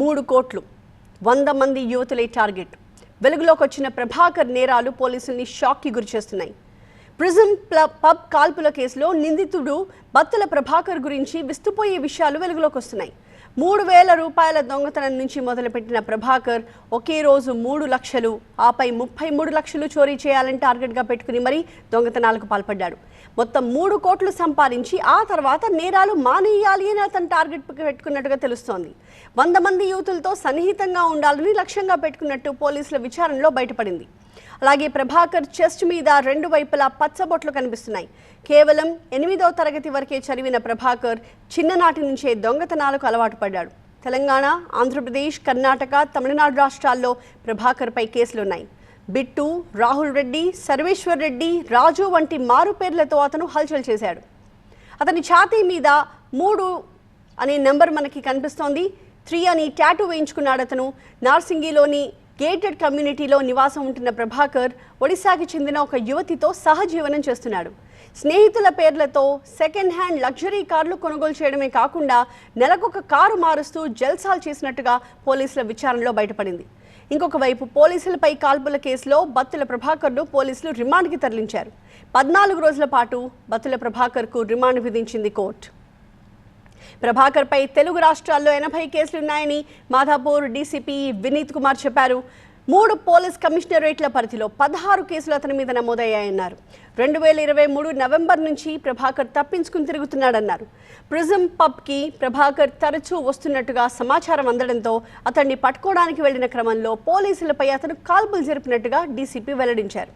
3 కోట్లు 100 మంది యువతులే టార్గెట్. వెలుగులోకి వచ్చిన ప్రభాకర్ నేరాలు పోలీసుల్ని షాక్కి గురిచేస్తున్నాయి. ప్రిజన్ పబ్ కాల్పుల కేసులో నిందితుడు బత్తుల ప్రభాకర్ గురించి విస్తుపోయే విషయాలు వెలుగులోకి వస్తున్నాయి. 3,000 రూపాయల దొంగతనం నుంచి మొదలుపెట్టిన ప్రభాకర్ ఒకే రోజు 3 లక్షలు, ఆపై 33 లక్షలు చోరీ చేయాలని టార్గెట్గా పెట్టుకుని మరీ దొంగతనాలకు పాల్పడ్డాడు. మొత్తం 3 కోట్లు సంపాదించి ఆ తర్వాత నేరాలు మానేయాలి అని అతను టార్గెట్ పెట్టుకున్నట్టుగా తెలుస్తోంది. 100 మంది యూతులతో సన్నిహితంగా ఉండాలని లక్ష్యంగా పెట్టుకున్నట్టు పోలీసుల విచారణలో బయటపడింది. అలాగే ప్రభాకర్ చెస్ట్ మీద 2 వైపులా పచ్చబొట్లు కనిపిస్తున్నాయి. కేవలం 8వ తరగతి వరకే చదివిన ప్రభాకర్ చిన్ననాటి నుంచే దొంగతనాలకు అలవాటు పడ్డాడు. తెలంగాణ, ఆంధ్రప్రదేశ్, కర్ణాటక, తమిళనాడు రాష్ట్రాల్లో ప్రభాకర్పై కేసులున్నాయి. బిట్టు, రాహుల్ రెడ్డి, సర్వేశ్వర్ రెడ్డి, రాజు వంటి మారు పేర్లతో అతను హల్చల్ చేశాడు. అతని ఛాతీ మీద 3 అనే నెంబర్ మనకి కనిపిస్తోంది. 3 అని టాటూ వేయించుకున్నాడు అతను. నార్సింగిలోని గేటెడ్ కమ్యూనిటీలో నివాసం ఉంటున్న ప్రభాకర్ ఒడిశాకి చెందిన ఒక యువతితో సహజీవనం చేస్తున్నాడు. స్నేహితుల పేర్లతో సెకండ్ హ్యాండ్ లగ్జరీ కార్లు కొనుగోలు చేయడమే కాకుండా నెలకొక కారు మారుస్తూ జల్సాలు చేసినట్టుగా పోలీసుల విచారణలో బయటపడింది. ఇంకొక వైపు పోలీసులపై కాల్పుల కేసులో బత్తుల ప్రభాకర్ను పోలీసులు రిమాండ్కి తరలించారు. 14 రోజుల పాటు బత్తుల ప్రభాకర్కు రిమాండ్ విధించింది కోర్టు. ప్రభాకర్పై తెలుగు రాష్ట్రాల్లో 80 కేసులున్నాయని మాధాపూర్ డీసీపీ వినీత్ కుమార్ చెప్పారు. 3 పోలీస్ కమిషనరేట్ల పరిధిలో 16 కేసులు అతని మీద నమోదయ్యాయన్నారు. 2023 నవంబర్ నుంచి ప్రభాకర్ తప్పించుకుని తిరుగుతున్నాడన్నారు. ప్రిజం పబ్కి ప్రభాకర్ తరచూ వస్తున్నట్టుగా సమాచారం అందడంతో అతన్ని పట్టుకోవడానికి వెళ్లిన క్రమంలో పోలీసులపై అతను కాల్పులు జరిపినట్టుగా డీసీపీ వెల్లడించారు.